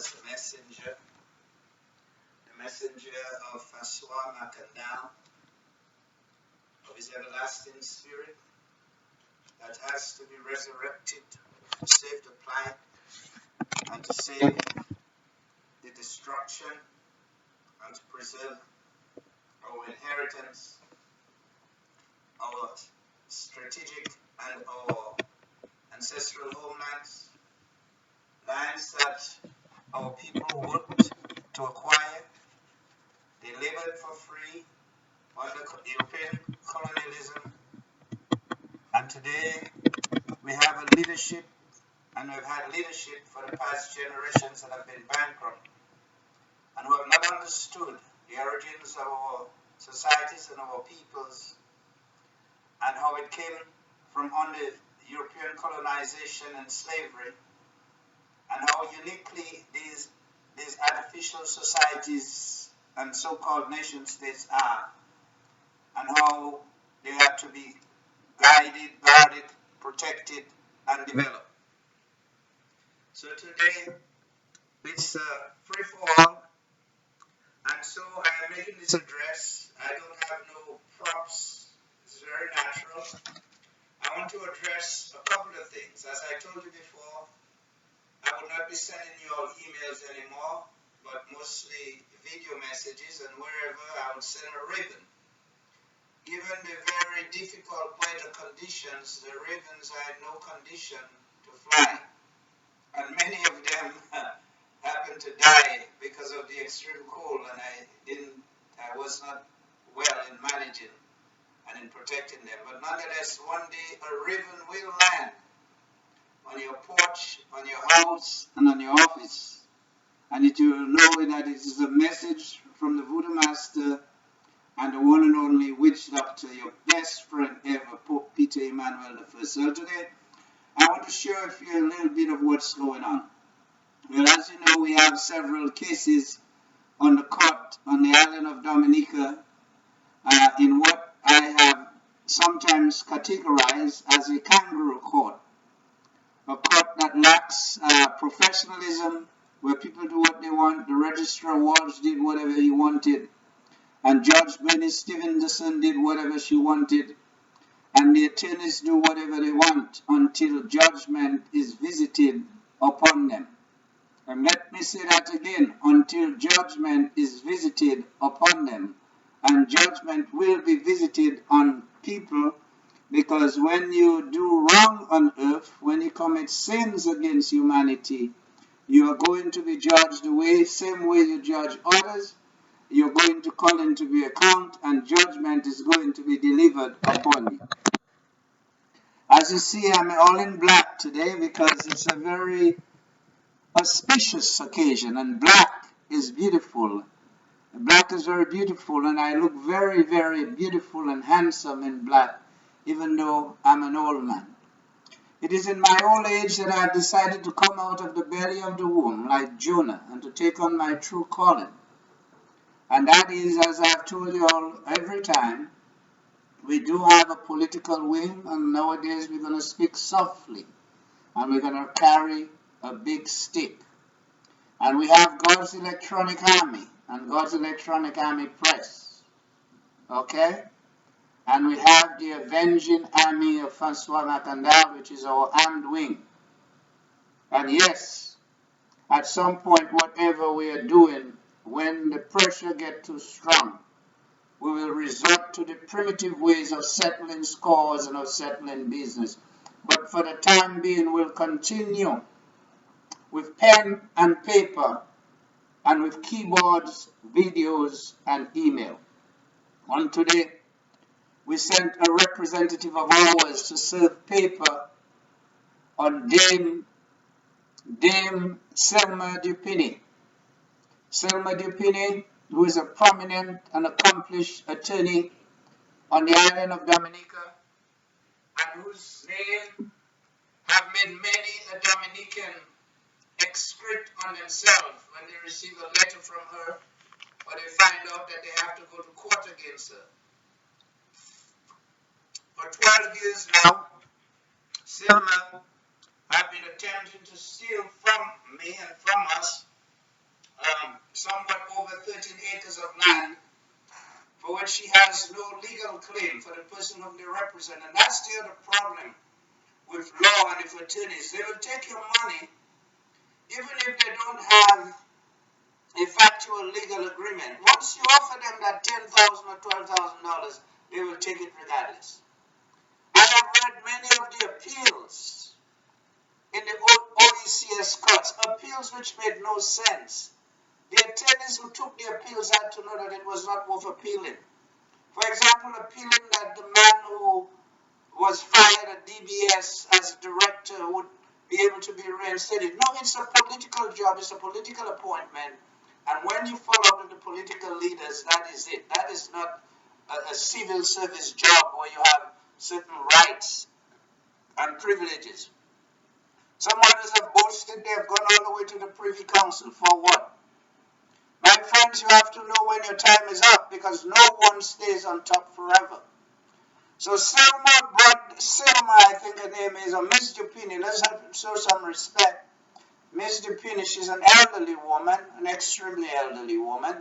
as the messenger of Francois Macandal, of his everlasting spirit that has to be resurrected to save the planet and to save the destruction and to preserve our inheritance, our strategic and our ancestral homelands, lands that our people worked to acquire. They labored for free under European colonialism, and today we have a leadership, and we've had leadership for the past generations that have been bankrupt and who have not understood the origins of our societies and our peoples and how it came from under European colonization and slavery, and how uniquely these artificial societies and so-called nation states are, and how they have to be guided, guarded, protected, and developed. So today, it's free for all, and so I am making this address. I don't have no props. It's very natural. I want to address a couple of things. As I told you before, I will not be sending you all emails anymore, but mostly video messages, and wherever I will send a raven. Given the very difficult weather conditions, the ravens are in no condition to fly, and many of them happened to die because of the extreme cold, and I was not well in managing and in protecting them. But nonetheless, one day a raven will land on your porch, on your house, and on your office, and it will know that it is a message from the Voodoo Master and the one and only witch doctor, your best friend ever, Pope Peter Emmanuel I. So today, I want to share with you a little bit of what's going on. Well, as you know, we have several cases on the court on the island of Dominica in what I have sometimes categorized as a kangaroo court. A court that lacks professionalism, where people do what they want. The Registrar Walsh did whatever he wanted, and Judge Benny Stevenson did whatever she wanted, and the attorneys do whatever they want until judgment is visited upon them. And let me say that again, until judgment is visited upon them. And judgment will be visited on people, because when you do wrong on earth, when you commit sins against humanity, you are going to be judged the same way you judge others. You're going to call into the account, and judgment is going to be delivered upon you. As you see, I'm all in black today because it's a very auspicious occasion, and black is beautiful. Black is very beautiful, and I look very, very beautiful and handsome in black, even though I'm an old man. It is in my old age that I have decided to come out of the belly of the womb like Jonah and to take on my true calling. And that is, as I've told you all every time, we do have a political wing, and nowadays we're going to speak softly, and we're going to carry a big stick. And we have God's Electronic Army and God's Electronic Army Press, okay? And we have the Avenging Army of Francois Macandal, which is our armed wing. And yes, at some point, whatever we are doing, when the pressure gets too strong, we will resort to the primitive ways of settling scores and of settling business. But for the time being, we'll continue with pen and paper and with keyboards, videos, and email. On today, we sent a representative of ours to serve paper on Dame Selma Dupini. Selma Dupini, who is a prominent and accomplished attorney on the island of Dominica, and whose name have made many a Dominican excrete on themselves when they receive a letter from her, or they find out that they have to go to court against her. For 12 years now, Selma have been attempting to steal from me and from us somewhat over 13 acres of land for which she has no legal claim for the person whom they represent. And that's the other problem with law and with attorneys. They will take your money even if they don't have a factual legal agreement. Once you offer them that $10,000 or $12,000, they will take it regardless. I have read many of the appeals in the OECS courts, appeals which made no sense. The attorneys who took the appeals had to know that it was not worth appealing. For example, appealing that the man who was fired at DBS as director would be able to be reinstated. No, it's a political job, it's a political appointment. And when you follow the political leaders, that is it. That is not a civil service job where you have certain rights and privileges. Some others have boasted they have gone all the way to the Privy Council. For what? My friends, you have to know when your time is up, because no one stays on top forever. So Selma, I think her name is, or Miss Dupini, let's have to show some respect. Miss Dupini, she's an elderly woman, an extremely elderly woman,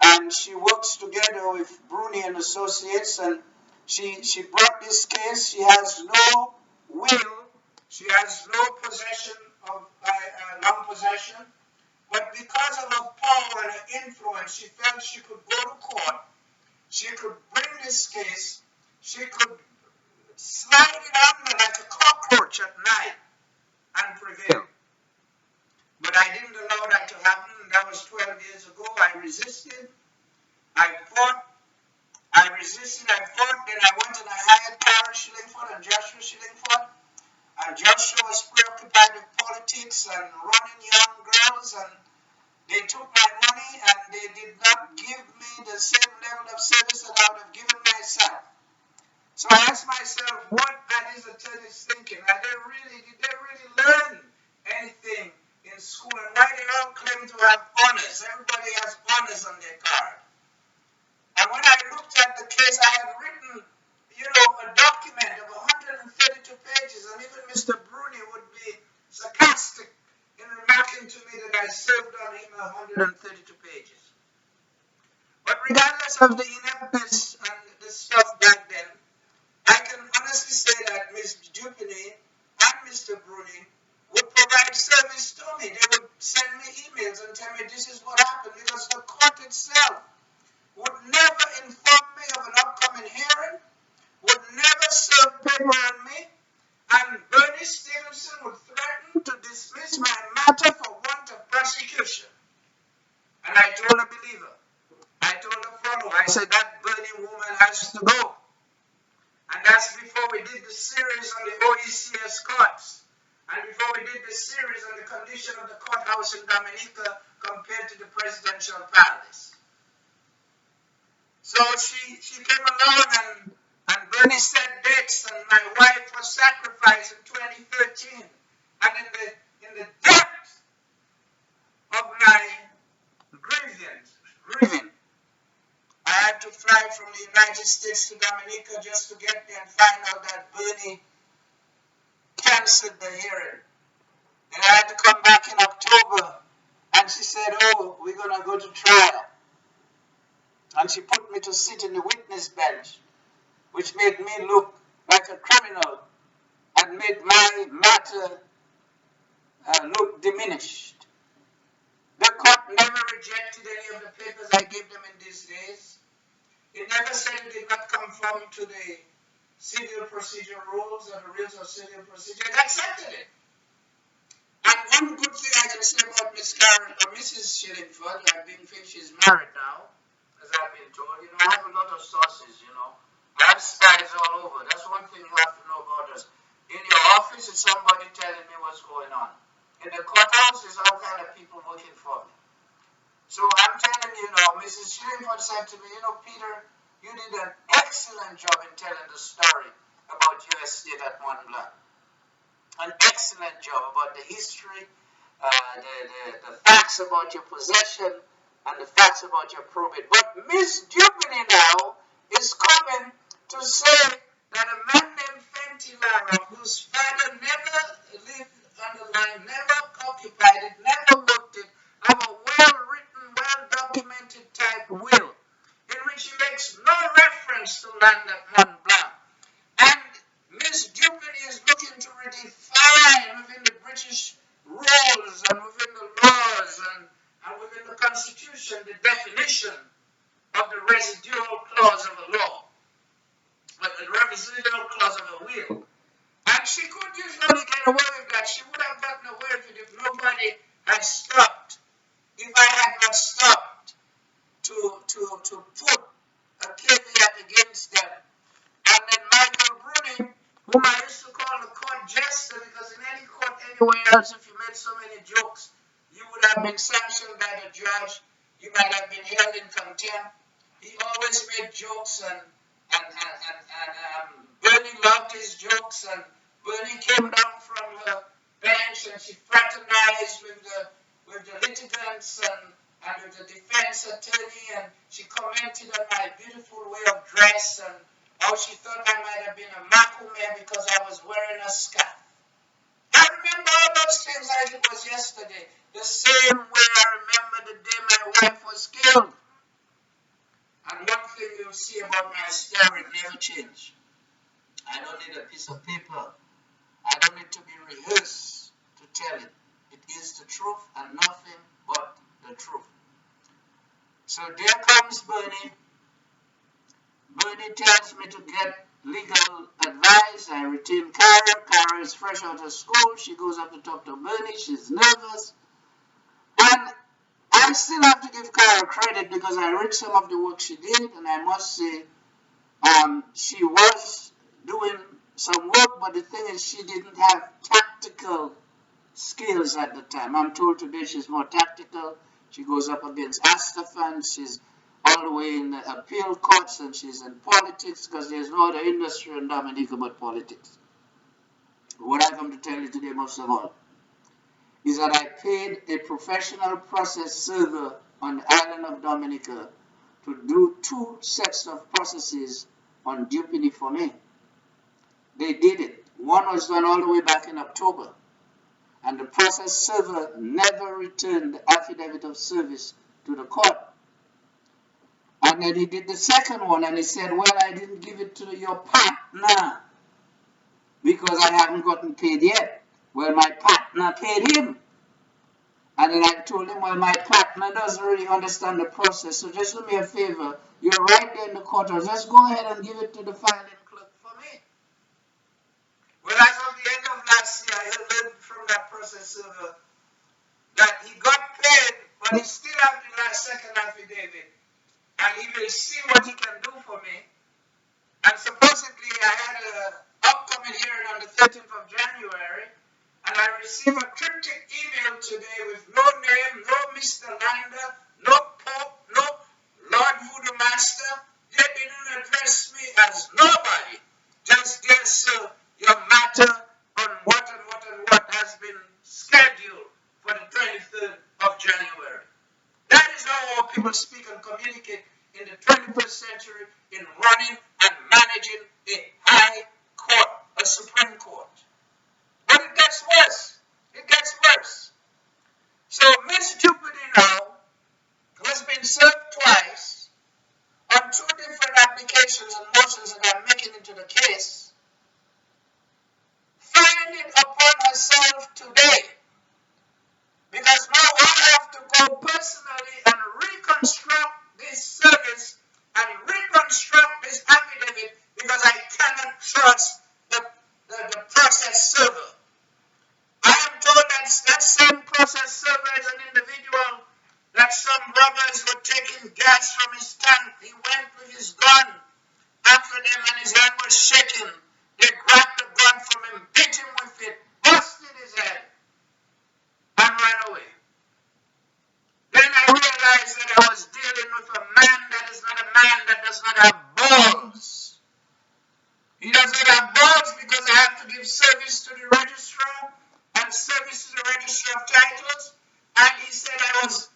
and she works together with Bruni and Associates, and she brought this case. She has no will, she has no possession of non-possession, but because of her power and her influence, she felt she could go to court, she could bring this case, she could slide it under like a cockroach at night and prevail. But I didn't allow that to happen. That was 12 years ago. I resisted. I fought. I resisted. I fought. Then I went and I hired Karen Shillingford and Joshua Shillingford. And Joshua was preoccupied with politics and running young girls. And they took my money and they did not give me the same level of service that I would have given myself. So I asked myself, what are these attorneys thinking? Did they really learn anything in school? And why they all claim to have honors? Everybody has honors on their card. And when I looked at the case, I had written, a document of 132 pages, and even Mr. Bruni would be sarcastic in remarking to me that I served on him 132 pages. But regardless of the ineptness and the stuff back then, I can honestly say that Ms. Dupini and Mr. Bruni would provide service to me. They would send me emails and tell me this is what happened, because the court itself would never inform me of an upcoming hearing, would never serve paper on me, and Bernie Stevenson would threaten to dismiss my matter for want of prosecution. And I told the believer, I told the follower, I said that Bernie woman has to go. And that's before we did the series on the OECS courts. And before we did the series on the condition of the courthouse in Dominica compared to the presidential palace. So she came along and Bernie set dates, and my wife was sacrificed in 2013. And in the depth of my grieving, I had to fly from the United States to Dominica just to get there and find out that Bernie canceled the hearing. And I had to come back in October, and she said, oh, we're going to go to trial. And she put me to sit in the witness bench, which made me look like a criminal and made my matter look diminished. The court never rejected any of the papers I gave them in these days. It never said it did not conform to the civil procedure rules or the rules of civil procedure. It accepted it. And one good thing I can say about Miss Karen, or Mrs. Shillingford, I think she's married now, as I've been told. I have a lot of sources, I have spies all over. That's one thing you have to know about us. In your office, it's somebody telling me what's going on. In the courthouse, there's all kind of people working for me. So I'm telling you now, Mrs. Shillingford said to me, Peter, you did an excellent job in telling the story about your estate at Mont Blanc. An excellent job about the history, the facts about your possession, and the facts about your probate. But Miss Dupini now is coming to say that a man named Fenty Lara, whose father never lived on the land, never occupied it, never worked it, have a well-written land of Mont Blanc. And Miss Jupiter is looking to redefine within the British rules and within the laws and within the Constitution the definition of the residual clause of a law, but the residual clause of a will. And she could usually get away with that. She would have gotten away with it if nobody had stopped. If I had not stopped to put a caveat against them. And then Michael Bruni, whom I used to call the court jester, because in any court anywhere else, if you made so many jokes, you would have been sanctioned by the judge. You might have been held in contempt. He always made jokes, and Bernie loved his jokes, and Bernie came down from her bench and she fraternized with the litigants and with the defense attorney, and she commented on my beautiful way of dress and how she thought I might have been a makume because I was wearing a scarf. I remember all those things like it was yesterday. The same way I remember the day my wife was killed. And one thing you'll see about my story never change. I don't need a piece of paper. I don't need to be rehearsed to tell it. It is the truth and nothing but the truth. So there comes Bernie. Bernie tells me to get legal advice. I retain Cara. Cara is fresh out of school. She goes up to talk to Bernie. She's nervous. And I still have to give Cara credit because I read some of the work she did, and I must say she was doing some work, but the thing is she didn't have tactical skills at the time. I'm told today she's more tactical. She goes up against Astafan. She's all the way in the appeal courts, and she's in politics because there's no other industry in Dominica but politics. What I come to tell you today, most of all, is that I paid a professional process server on the island of Dominica to do 2 sets of processes on Dupini for me. They did it. One was done all the way back in October, and the process server never returned the affidavit of service to the court. And then he did the second one, and he said, well, I didn't give it to your partner because I haven't gotten paid yet. Well, my partner paid him. And then I told him, well, my partner doesn't really understand the process, so just do me a favor. You're right there in the courthouse. Just go ahead and give it to the filing clerk for me. Well, as of the end of last year, I heard from that process server that he got paid, but he still has the last second affidavit. And he will see what he can do for me. And supposedly I had an upcoming hearing on the 13th of January, and I received a cryptic email today with no name, no Mr. Lander, no Pope, no Lord Voodoo Master. They didn't address me as nobody. Just, dear sir, your matter on what has been scheduled for the 23rd of January. That is how our people speak and communicate in the 21st century in running and managing a high court, a Supreme Court. But it gets worse. It gets worse. So Miss Jupiter now has been served twice on 2 different applications and motions that I'm making into the case, finding upon herself today, because now I have to go personally and reconstruct this service and reconstruct this affidavit because I cannot trust the process server. I am told that that same process server is an individual that some robbers were taking gas from his tank. He went with his gun after them and his hand was shaking. They grabbed the gun from him, beat him with it, busted his head, and ran away. Then I realized that I was dealing with a man that is not a man that does not have balls. He does not have balls because I have to give service to the registrar and service to the registrar of titles. And he said I was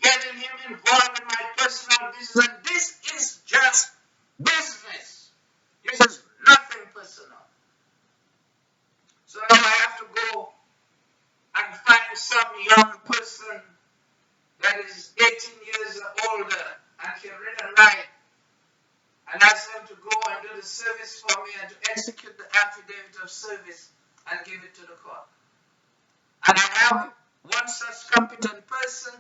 getting him involved in my personal business. And this is just business. This is nothing personal. So now I have to go and find some young person that is 18 years older and can read and write and ask them to go and do the service for me and to execute the affidavit of service and give it to the court. And I have one such competent person,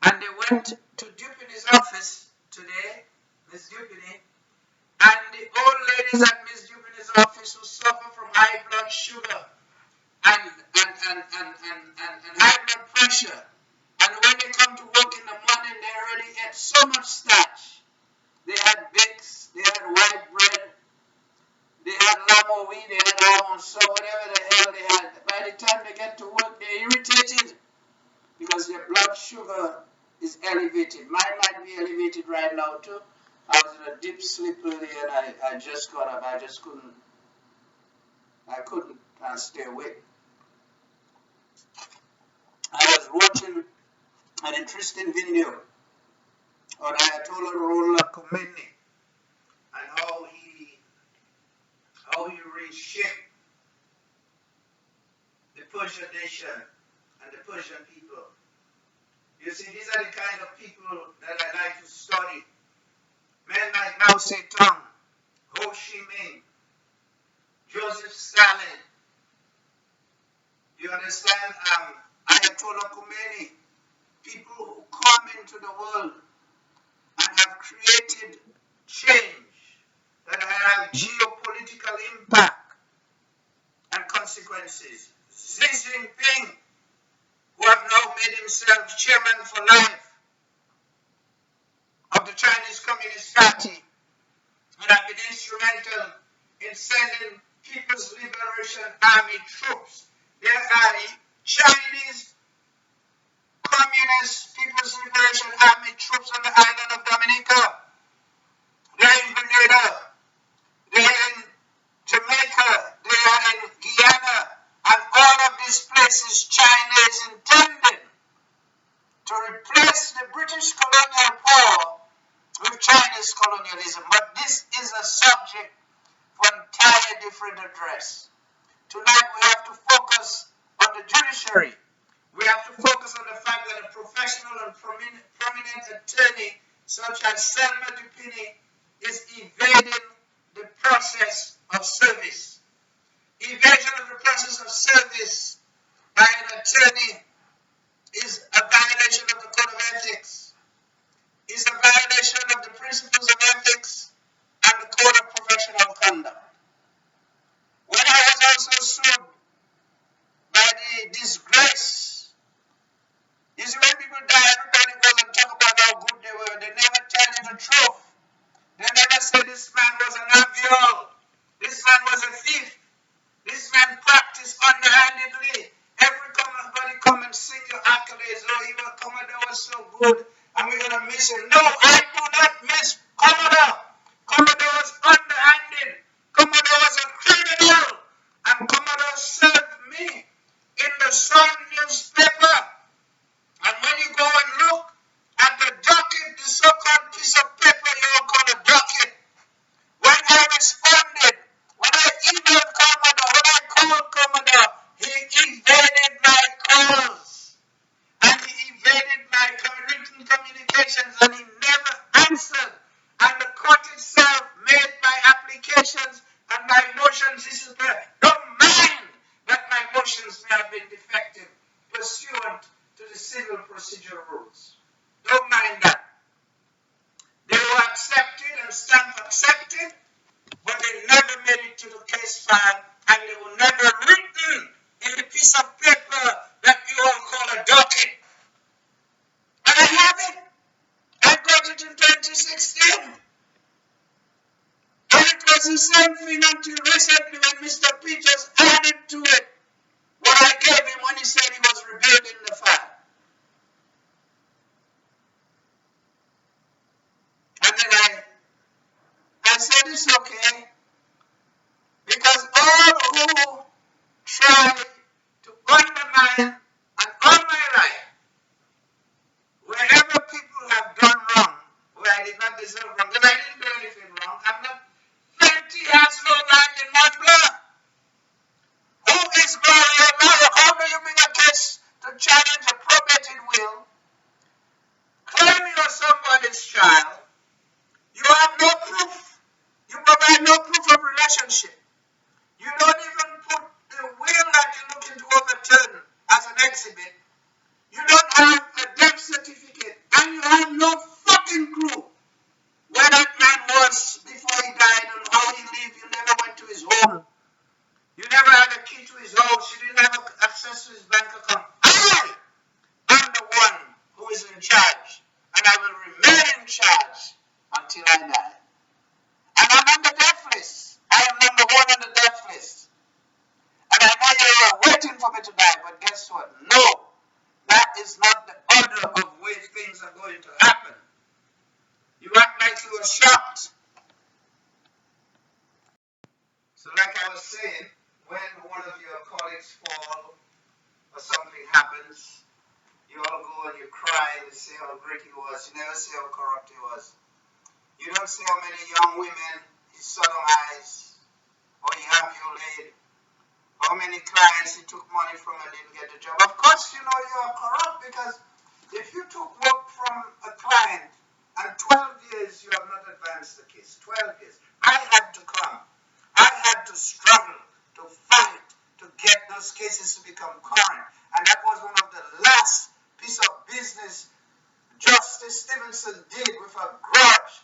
and they went to Dupini's office today, Miss Dupini, and the old ladies at Miss Dupini's office who suffer from high blood sugar and high blood pressure. And when they come to work in the morning, they already ate so much starch. They had bakes, they had white bread, they had lamo wheat, they had almond, so whatever the hell they had. By the time they get to work, they're irritated because their blood sugar is elevated. Mine might be elevated right now too. I was in a deep sleep earlier and I just got up. I couldn't stay awake. I was watching an interesting video on Ayatollah Khomeini and how he reshaped the Persian nation and the Persian people. You see, these are the kind of people that I like to study. Men like Mao Zedong, Ho Chi Minh, Joseph Stalin. You understand? Ayatollah Khomeini. People who come into the world and have created change that have geopolitical impact and consequences. Xi Jinping, who have now made himself chairman for life of the Chinese Communist Party and have been instrumental in sending People's Liberation Army troops. There are Chinese Communist People's Liberation Army troops on the island of Dominica. They're in Grenada. They're in Jamaica. They are in Guyana. And all of these places China is intending to replace the British colonial power with Chinese colonialism. But this is a subject for an entirely different address. Tonight we have to focus on the judiciary. We have to focus on the fact that a professional and prominent attorney such as Selma Dupini is evading the process of service. Evasion of the process of service by an attorney is a violation of the code of ethics, is a violation of the principles of ethics and the code of professional conduct. When I was also sued by the disgrace, you see, when people die, everybody goes and talk about how good they were. They never tell you the truth. They never say this man was an aviol, this man was a thief, this man practiced underhandedly. Everybody come and sing your accolades. Oh, he was Commodore was so good, and we're gonna miss him. No, I do not miss Commodore. Commodore was underhanded. Commodore was a criminal, and Commodore served me in the Sun newspaper. And when you go and look at the docket, the so-called piece of paper you all call a docket, when I responded, when I emailed Commodore, when I called Commodore, he evaded my calls. And he evaded my written communications, and he never answered. And the court itself made my applications and my motions disappear. Don't mind that my motions may have been defective pursuant to the civil procedure rules. Don't mind that. They were accepted and stamped accepted, but they never made it to the case file, and they were never written in the piece of paper that you all call a docket. And I have it. I got it in 2016. And it was the same thing until recently when Mr. Peters added to it what I gave him when he said he was rebuilding the file. And then I said it's okay, because all who try to undermine and on my right, wherever people have done wrong, where I did not deserve wrong, because I didn't do anything wrong, I'm not, plenty has no land in my blood. Who is Gloria Laura? How do you bring a case to challenge a probated will? Claim you're somebody's child. You have no proof going to happen. You act like you were shocked. So like I was saying, when one of your colleagues fall or something happens, you all go and you cry and you say how great he was. You never say how corrupt he was. You don't say how many young women he sodomized or he violated. How many clients he took money from and didn't get the job. Of course, you know you are corrupt, because if you took work from a client and 12 years you have not advanced the case, 12 years, I had to come. I had to struggle, to fight, to get those cases to become current. And that was one of the last piece of business Justice Stevenson did, with a grudge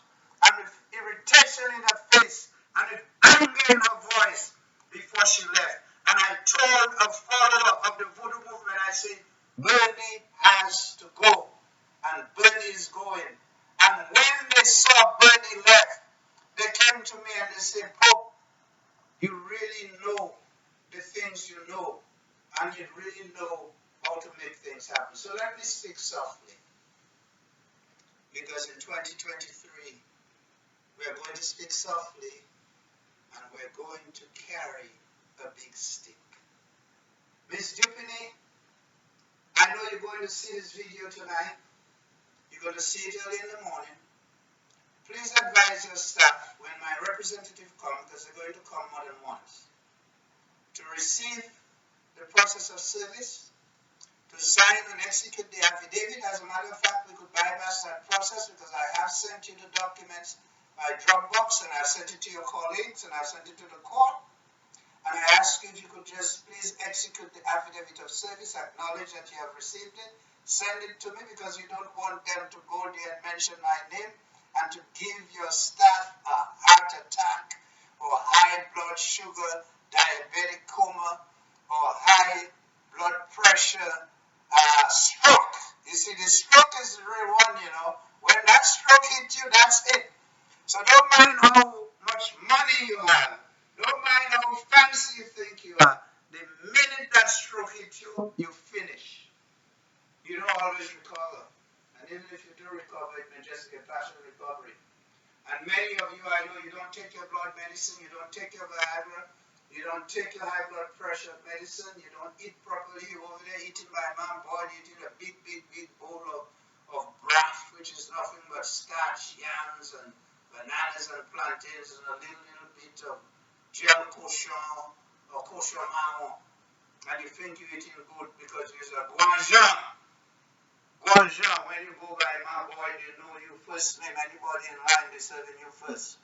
and with irritation in her face and with anger in her voice before she left. And I told a follower of the voodoo movement, I said, Bernie has to go. And Bernie is going. And when they saw Bernie left, they came to me and they said, Pope, you really know the things you know, and you really know how to make things happen. So let me speak softly, because in 2023, we are going to speak softly, and we're going to carry a big stick. Miss Dupini, I know you're going to see this video tonight. You're going to see it early in the morning. Please advise your staff when my representative comes, because they're going to come more than once, to receive the process of service, to sign and execute the affidavit. As a matter of fact, we could bypass that process, because I have sent you the documents by Dropbox, and I've sent it to your colleagues, and I've sent it to the court. And I ask you if you could just please execute the affidavit of service, acknowledge that you have received it, send it to me, because you don't want them to go there and mention my name and to give your staff a heart attack or high blood sugar, diabetic coma, or high blood pressure, stroke. You see, the stroke is the real one, you know. When that stroke hits you, that's it. So don't mind how much money you have. Don't mind how fancy you think you are. The minute that stroke hits you, you finish. You don't always recover. And even if you do recover, it may just be a partial recovery. And many of you, I know, you don't take your blood medicine, you don't take your Viagra, you don't take your high blood pressure medicine, you don't eat properly. You're over there eating by man boy, eating a big bowl of broth, which is nothing but starch, yams, and bananas and plantains, and a little bit of gel cochon or cochon marron. And you think you're eating good because you're a guanjean. Guanjean, when you go by my boy, you know you first name anybody in line, they're serving you first.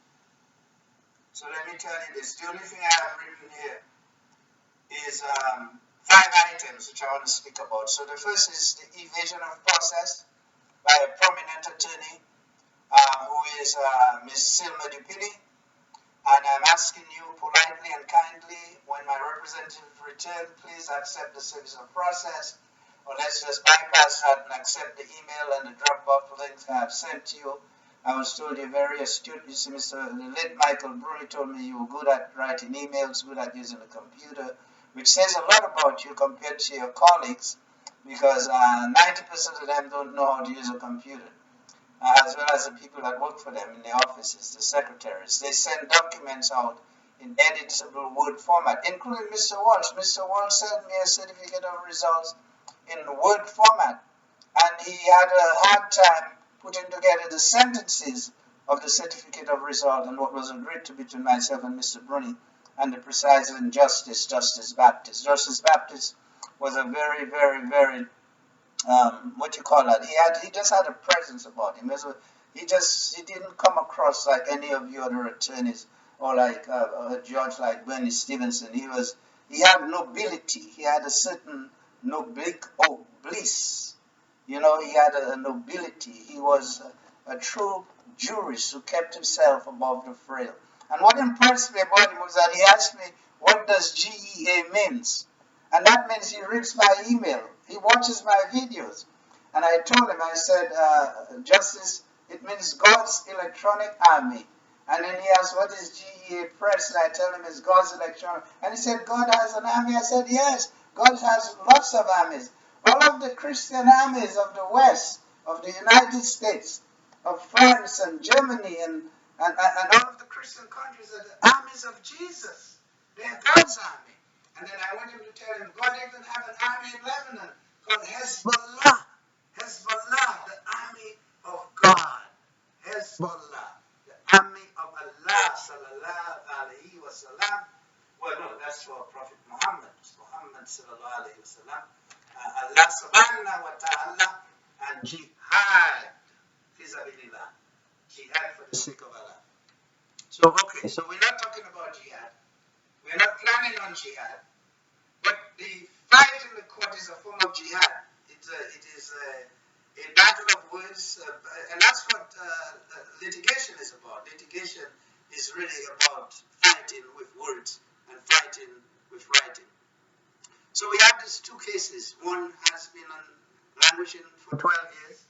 So let me tell you this. The only thing I have written here is 5 items which I want to speak about. So the first is the evasion of process by a prominent attorney who is Miss Silma Dupini. And I'm asking you politely and kindly, when my representative returns, please accept the service of process, or let's just bypass that and accept the email and the Dropbox links I have sent to you. I was told you're very astute. You see, the late Michael Bruni told me you were good at writing emails, good at using the computer, which says a lot about you compared to your colleagues, because 90% of them don't know how to use a computer. As well as the people that work for them in the offices, the secretaries. They send documents out in editable Word format, including Mr. Walsh. Mr. Walsh sent me a certificate of results in Word format, and he had a hard time putting together the sentences of the certificate of result and what was agreed to between myself and Mr. Bruni and the presiding Justice Baptist. Justice Baptist was a very, very, very what you call that? He just had a presence about him. He didn't come across like any of the other attorneys or like a judge like Bernie Stevenson. He had nobility. He had a certain bliss. You know, he had a nobility. He was a true jurist who kept himself above the frail. And what impressed me about him was that he asked me, what does GEA means? And that means he reads my email. He watches my videos. And I told him, I said, Justice, it means God's electronic army. And then he asked, what is GEA Press? And I tell him it's God's electronic. And he said, God has an army. I said, yes, God has lots of armies. All of the Christian armies of the West of the United States, of France and Germany and all of the Christian countries are the armies of Jesus. They are God's army. And then I went him to tell him, God even have an army in Lebanon called Hezbollah. Hezbollah, the army of God. Hezbollah, the army of Allah, sallallahu alayhi wa sallam. Well, no, that's for Prophet Muhammad. Muhammad sallallahu alayhi wa sallam. Allah subhanahu wa ta'ala and jihad. Fisabilillah. Jihad for the sake of Allah. So, okay, so we're not talking about jihad. We're not planning on jihad. But the fight in the court is a form of jihad. It is a battle of words, and that's what litigation is about. Litigation is really about fighting with words and fighting with writing. So we have these two cases. One has been languishing for 12 years.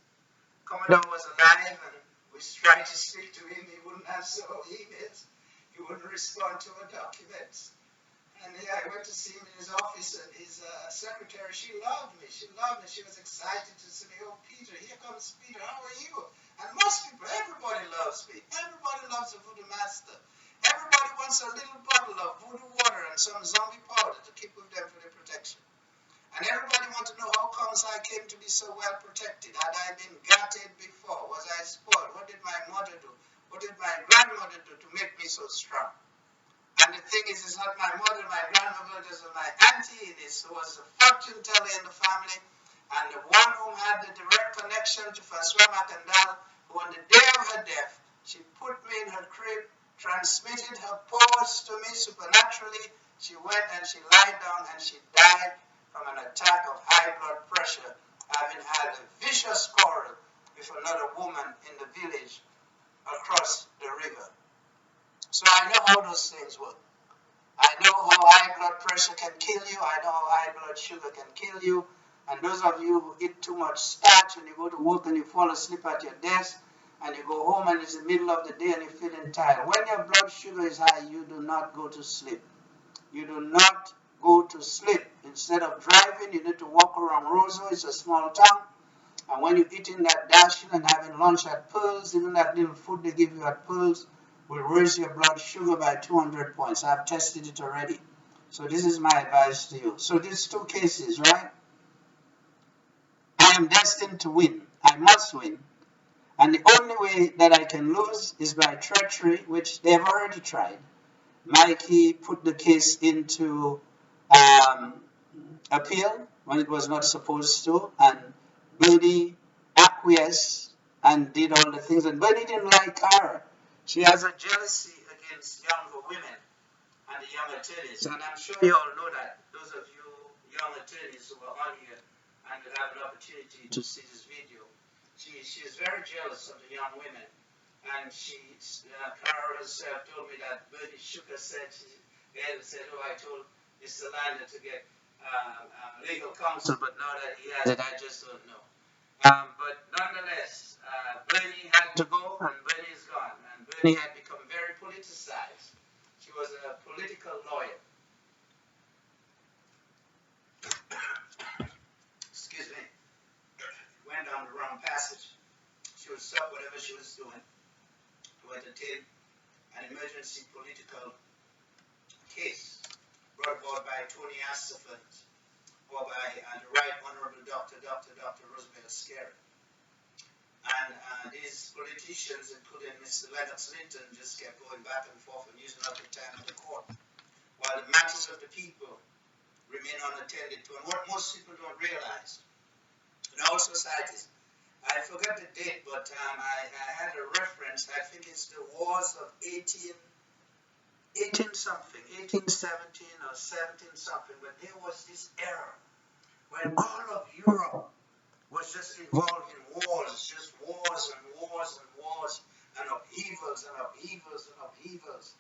Commodore was alive, and we tried to speak to him. He wouldn't answer our emails. He wouldn't respond to our documents. And yeah, I went to see him in his office, and his secretary, she loved me. She loved me. She was excited to see me. Oh, Peter, here comes Peter. How are you? And most people, everybody loves me. Everybody loves the voodoo master. Everybody wants a little bottle of voodoo water and some zombie powder to keep with them for their protection. And everybody wants to know how comes I came to be so well protected. Had I been gutted before? Was I spoiled? What did my mother do? What did my grandmother do to make me so strong? And the thing is, it's not my mother, my grandmother, this was my auntie, this was a fortune teller in the family, and the one who had the direct connection to Francois Macandal, who on the day of her death, she put me in her crib, transmitted her powers to me supernaturally. She went and she lied down and she died from an attack of high blood pressure, having had a vicious quarrel with another woman in the village across the river. So I know how those things work. I know how high blood pressure can kill you. I know how high blood sugar can kill you. And those of you who eat too much starch and you go to work and you fall asleep at your desk and you go home and it's the middle of the day and you're feeling tired. When your blood sugar is high, you do not go to sleep. You do not go to sleep. Instead of driving, you need to walk around Roseau. It's a small town. And when you're eating that dashing and having lunch at Pearls, even that little food they give you at Pearls, will raise your blood sugar by 200 points. I've tested it already. So this is my advice to you. So these two cases, right? I am destined to win. I must win. And the only way that I can lose is by treachery, which they've already tried. Mikey put the case into appeal when it was not supposed to, and Bernie acquiesced and did all the things. And Bernie didn't like her. She has a jealousy against younger women and the young attorneys. And I'm sure you all know that. Those of you young attorneys who are on here and will have an opportunity to see this video. She is very jealous of the young women. And Clara herself told me that Bernie Shuka said, oh, I told Mr. Lander to get legal counsel, but now that he has it, I just don't know. But nonetheless, Bernie had to go, and Bernie is gone. And Bernie had become very politicized. She was a political lawyer. Excuse me. Went down the wrong passage. She would stop whatever she was doing to entertain an emergency political case brought about by Tony Astafel or by the Right Honorable Dr. Roosevelt Scary. And these politicians, including Mr. Lennox Linton, just kept going back and forth and using up the time of the court, while the matters of the people remain unattended to. And what most people don't realize in all societies, I forgot the date, but I had a reference. I think it's the wars of 18 something, 1817 or 17 something. But there was this era when all of Europe was just involved in wars, just wars and wars and wars and upheavals and upheavals and upheavals.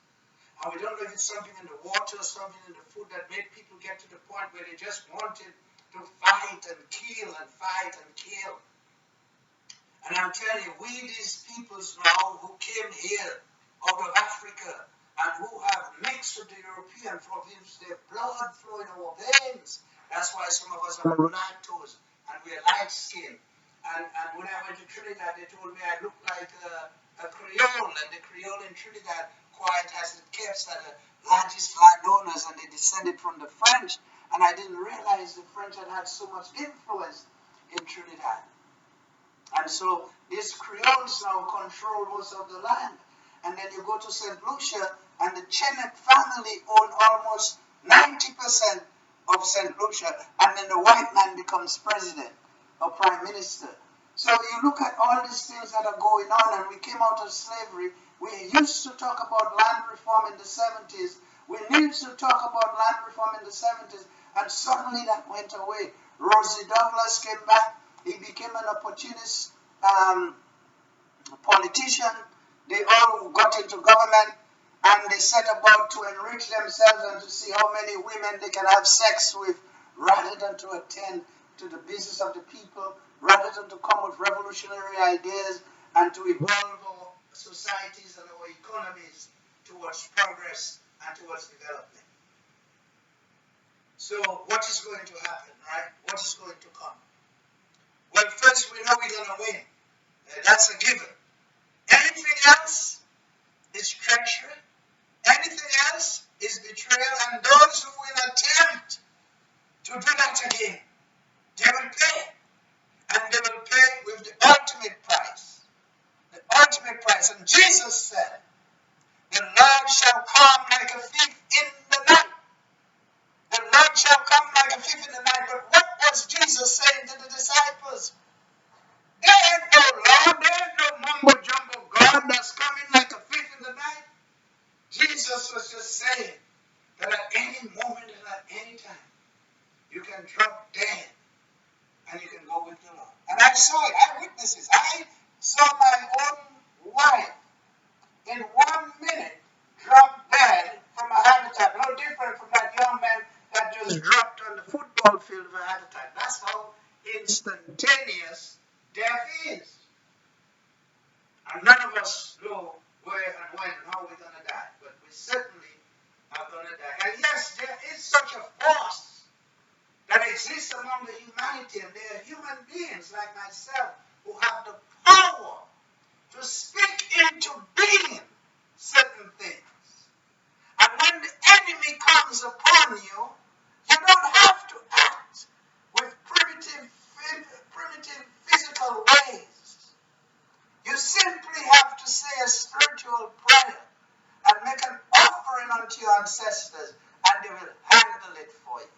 And we don't know if it's something in the water, something in the food that made people get to the point where they just wanted to fight and kill and fight and kill. And I'm telling you, we these peoples now who came here out of Africa and who have mixed with the European province, their blood flow in our veins. That's why some of us are mulattoes and we're light skinned. And when I went to Trinidad, they told me I looked like a Creole, and the Creole in Trinidad, quiet as it kept, are the largest landowners, and they descended from the French. And I didn't realize the French had had so much influence in Trinidad. And so these Creoles now control most of the land. And then you go to St. Lucia, and the Chenet family own almost 90% of St. Lucia, and then the white man becomes president or prime minister. So you look at all these things that are going on, and we came out of slavery. We used to talk about land reform in the 70s. We used to talk about land reform in the 70s, and suddenly that went away. Rosie Douglas came back. He became an opportunist politician. They all got into government, and they set about to enrich themselves and to see how many women they can have sex with, rather than to attend to the business of the people, rather than to come with revolutionary ideas and to evolve our societies and our economies towards progress and towards development. So what is going to happen, right? What is going to come? Well, first we know we're going to win. That's a given. Anything else is treachery. Anything else is betrayal. And those who will attempt to do that again, they will pay. And they will pay with the ultimate price. The ultimate price. And Jesus said, the Lord shall come like a thief in the night. The Lord shall come like a thief in the night. But what was Jesus saying to the disciples? There ain't no Lord, there ain't no mumbo jumbo God that's coming like a thief in the night. Jesus was just saying that at any moment and at any time, you can drop dead and you can go with the Lord. And I saw it, I witnessed it. I saw my own wife in 1 minute drop dead from a heart attack. No different from that young man that just dropped on the football field of a heart attack. That's how instantaneous death is. And none of us know where and when and how we're going to die. But we certainly are going to die. And yes, there is such a force that exists among the humanity. And there are human beings like myself who have the power to speak into being certain things. And when the enemy comes upon you, you don't have to act with primitive physical ways. You simply have to say a spiritual prayer and make an offering unto your ancestors, and they will handle it for you.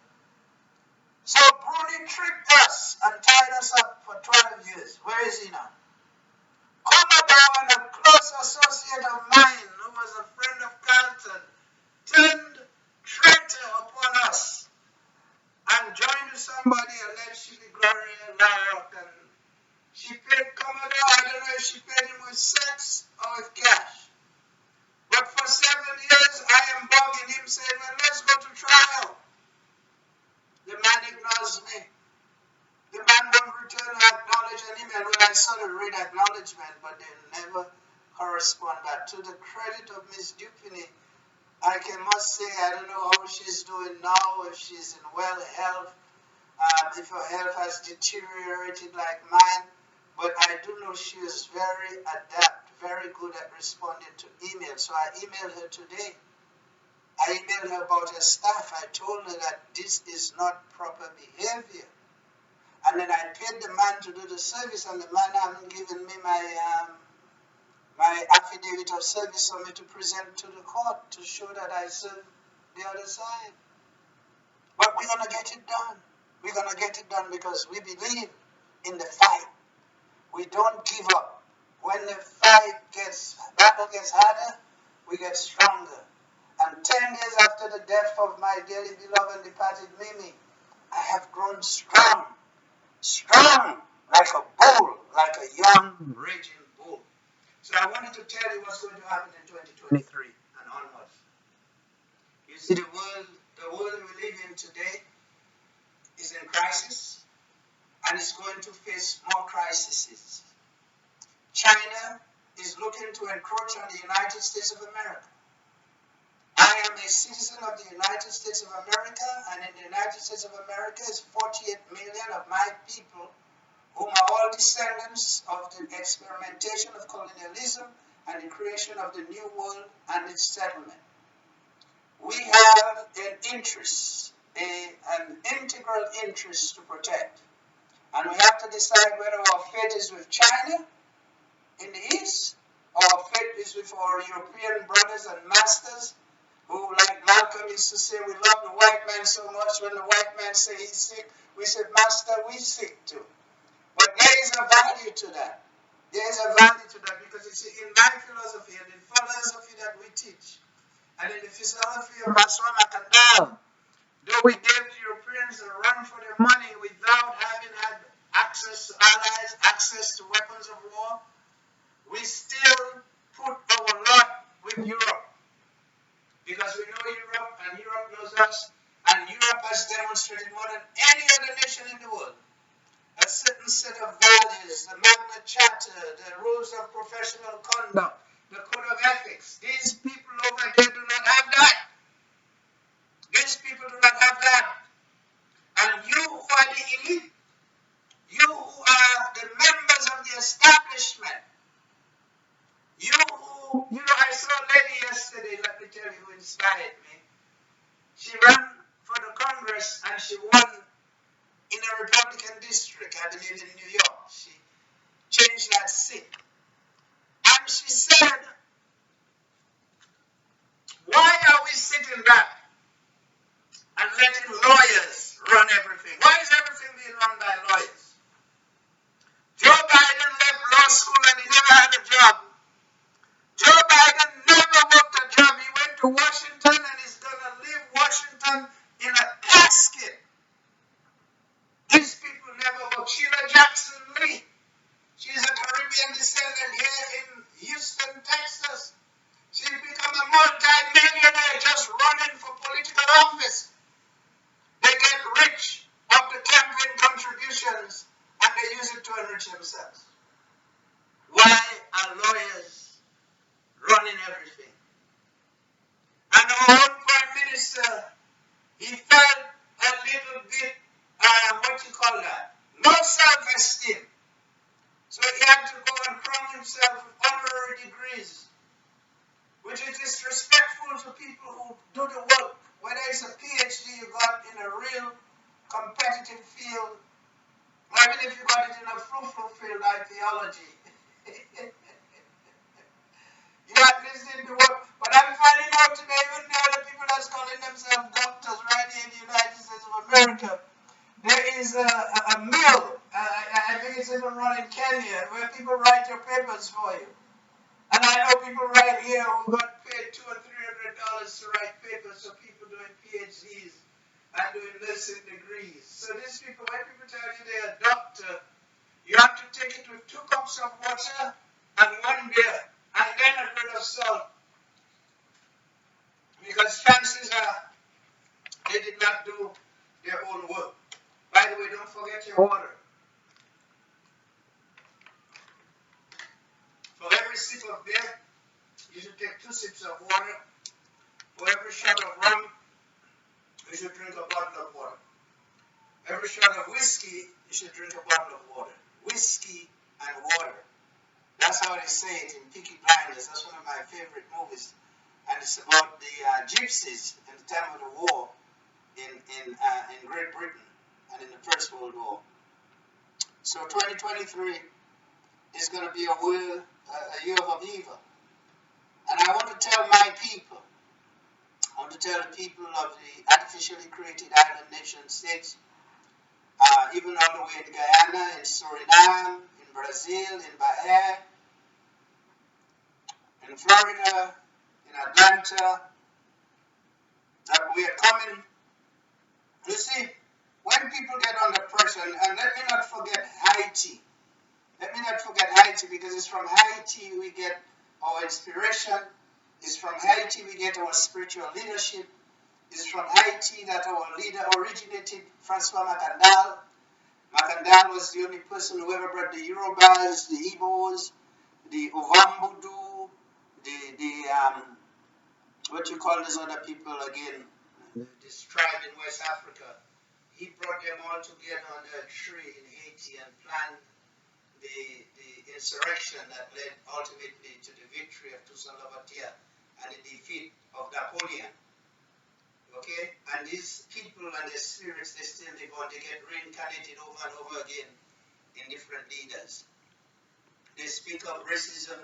So Bruni tricked us and tied us up for 12 years. Where is he now? Commodore, a close associate of mine, who was a friend of Carlton, turned traitor upon us and joined with somebody allegedly Gloria Larrock, and she paid Commodore, I don't know if she paid him with sex or with cash. But for 7 years, I am bugging him, saying, well, let's go to trial. The man ignores me. The man won't return or acknowledge an email. Well, I sort of read acknowledgement, but they never correspond back. To the credit of Miss Dupini, I must say I don't know how she's doing now, if she's in well health, if her health has deteriorated like mine. But I do know she is very adept, very good at responding to emails. So I emailed her today. I emailed her about her staff. I told her that this is not proper behavior. And then I paid the man to do the service, and the man hasn't given me my affidavit of service for me to present to the court to show that I serve the other side. But we're going to get it done. We're going to get it done because we believe in the fight. We don't give up. When the battle gets harder, we get stronger. And 10 years after the death of my dearly beloved and departed Mimi, I have grown strong, like a bull, like a young raging bull. So I wanted to tell you what's going to happen in 2023 and onwards. You see, the world we live in today is in crisis, and it's going to face more crises. China is looking to encroach on the United States of America. I am a citizen of the United States of America, and in the United States of America is 48 million of my people whom are all descendants of the experimentation of colonialism and the creation of the New World and its settlement. We have an interest, an integral interest to protect. And we have to decide whether our fate is with China in the East, or our fate is with our European brothers and masters, who, like Malcolm used to say, we love the white man so much, when the white man say he's sick, we say, Master, we sick too. But there is a value to that. There is a value to that, because you see, in my philosophy and in philosophy that we teach, and in the philosophy of François Macandal, though we gave the Europeans a run for their money without having had access to allies, access to weapons of war, we still put our lot with Europe. Because we know Europe and Europe knows us, and Europe has demonstrated more than any other nation in the world a certain set of values, the Magna Charta, the rules of professional conduct, the code of ethics. These people over there do not have that. These people do not have that. And you who are the elite, you who are the members of the establishment, I saw a lady yesterday, let me tell you, who inspired me. She ran for the Congress and she won in a Republican district, I believe in New York. She changed that seat. And she said, why are we sitting back and letting lawyers run everything? Why is everything being run by lawyers? Joe Biden left law school and he never had a job. Joe Biden never worked a job. He went to Washington and he's going to leave Washington in a casket. These people never worked. Sheila Jackson Lee, she's a Caribbean descendant here in Houston, Texas. She's become a multi-millionaire just running for political office. They get rich off the campaign contributions and they use it to enrich themselves. Why are lawyers running everything? And our own Prime Minister, he felt a little bit, no self-esteem. So he had to go and crown himself with honorary degrees, which is disrespectful to people who do the work. Whether it's a PhD you got in a real competitive field, or even if you got it in a fruitful field like theology. You are listening to work. But I'm finding out today, even the other people that's calling themselves doctors right here in the United States of America, there is a mill, I think it's even run in Kenya, where people write your papers for you. And I know people right here who got paid $200 or $300 to write papers for people doing PhDs and doing nursing degrees. So these people, when people tell you they're a doctor, you have to take it with 2 cups of water and 1 beer, and then a grain of salt. Because chances are they did not do their own work. By the way, don't forget your water. For every sip of beer, you should take 2 sips of water. For every shot of rum, you should drink a bottle of water. Every shot of whiskey, you should drink a bottle of water. Whiskey and water. That's how they say it in Peaky Blinders. That's one of my favorite movies. And it's about the gypsies in the time of the war in Great Britain and in the First World War. So 2023 is going to be a year of evil. And I want to tell my people, I want to tell the people of the artificially created island nation states, even all the way in Guyana, in Suriname, in Brazil, in Bahia, in Florida, in Atlanta, that we are coming. You see, when people get under pressure, and let me not forget Haiti. Let me not forget Haiti, because it's from Haiti we get our inspiration. It's from Haiti we get our spiritual leadership. It's from Haiti that our leader originated, François Macandal. Macandal was the only person who ever brought the Yorubas, the Igbos, the Ovambudu, what you call these other people again, this tribe in West Africa. he brought them all together under a tree in Haiti and planned the insurrection that led ultimately to the victory of Toussaint Louverture and the defeat of Napoleon. Okay? And these people and their spirits, they still live on. They get reincarnated over and over again in different leaders. They speak of racism.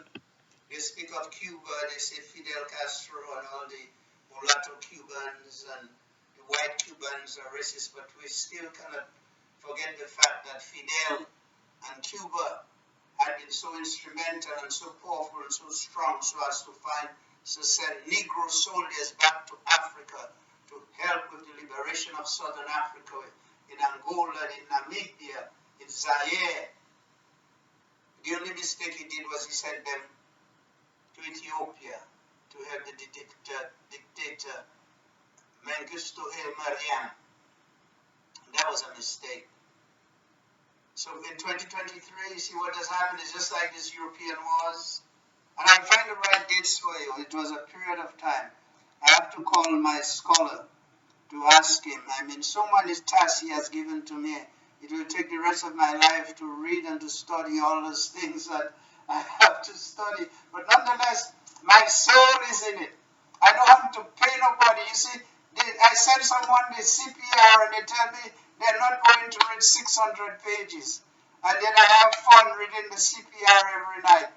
They speak of Cuba. They say Fidel Castro and all the mulatto Cubans and the white Cubans are racist, but we still cannot forget the fact that Fidel and Cuba had been so instrumental and so powerful and so strong so as to send Negro soldiers back to Africa to help with the liberation of Southern Africa, in Angola, in Namibia, in Zaire. The only mistake he did was he sent them to Ethiopia to help the dictator Mengistu Haile Mariam. That was a mistake. So in 2023, you see what has happened is just like this European wars. And I'll find the right dates for you. It was a period of time. I have to call my scholar to ask him. I mean, so many tasks he has given to me. It will take the rest of my life to read and to study all those things that I have to study. But nonetheless, my soul is in it. I don't have to pay nobody. You see, I send someone the CPR and they tell me they're not going to read 600 pages. And then I have fun reading the CPR every night.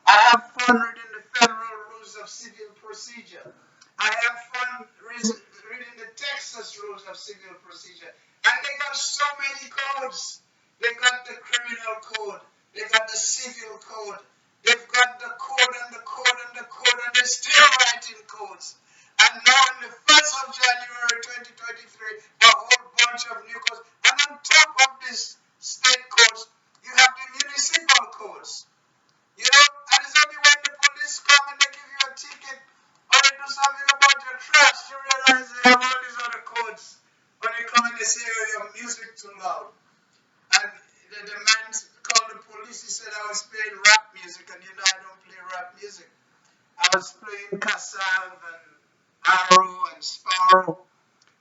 I have fun reading the Federal Rules of Civil Procedure. I have fun reading the Texas Rules of Civil Procedure. And they got so many codes. They got the criminal code. They got the civil code. They've got the code and the code and the code, and they're still writing codes. And now on the 1st of January 2023, a whole bunch of new codes. And on top of these state codes, you have the municipal codes. You know, and it's only when the police come and they give you a ticket or they do something about your trash, you realize they have all these other codes. When they come and they say, oh, your music too loud. And the man called the police, he said I was playing rap music, and you know I don't play rap music. I was playing Kassav and Arrow and Sparrow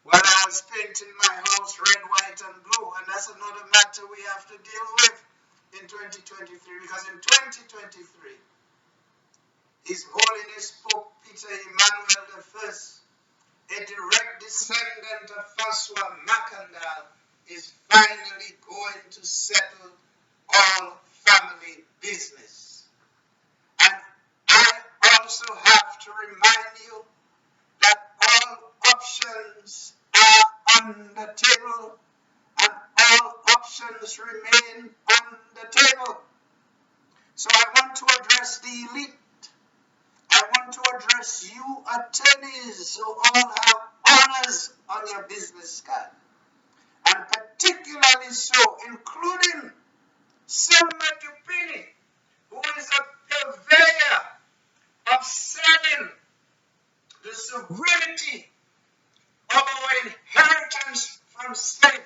while I was painting my house red, white, and blue. And that's another matter we have to deal with in 2023, because in 2023, His Holiness Pope Peter Emmanuel I, a direct descendant of Francois Macandal, is finally going to settle all family business. And I also have to remind you that all options are on the table, and all options remain on the table. So I want to address the elite. I want to address you attorneys who all have honors on your business card, and particularly so, including Selma Dupini, who is a purveyor of selling the sovereignty of our inheritance from slavery.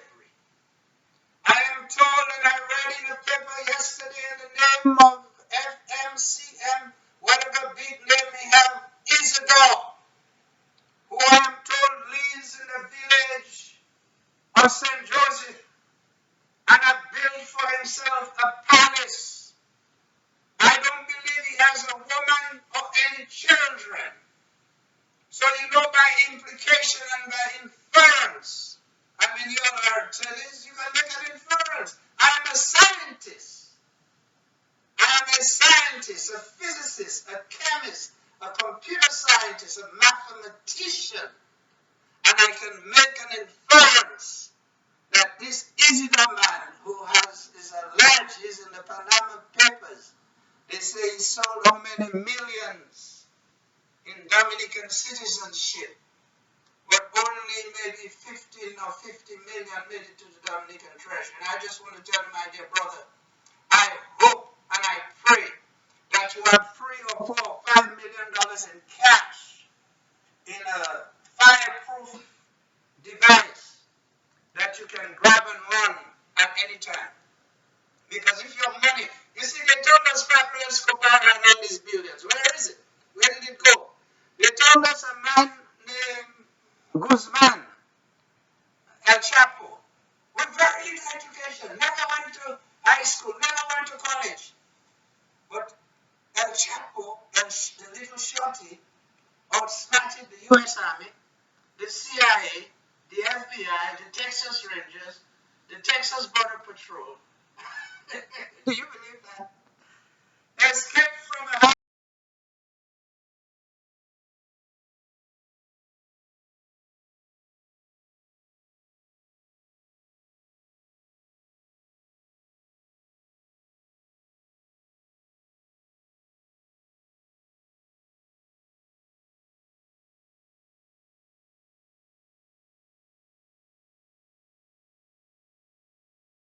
I am told, and I read in the paper yesterday, in the name of FMCM, whatever big name he have, Isidore, who I am told lives in the village of St. Joseph and have built for himself a palace. I don't believe he has a woman or any children. So you know, by implication and by inference, I mean, you are attorneys, you can make an inference. I am a scientist. I am a scientist, a physicist, a chemist, a computer scientist, a mathematician. And I can make an inference that this Isidore man who is alleged, is in the Panama Papers, they say he sold how many millions in Dominican citizenship, but only maybe 15 or 50 million made it to the Dominican treasury. And I just want to tell you, my dear brother, I hope and I pray that you have $3 or $4 or $5 million in cash in a fireproof device that you can grab and run at any time. Because if your money, you see, they told us Pablo Escobar had all these billions. Where is it? Where did it go? They told us a man named Guzman, El Chapo, with very little education, never went to high school, never went to college. But El Chapo, the little shorty, outsmarted the U.S. Army, the CIA, the FBI, the Texas Rangers, the Texas Border Patrol. Do you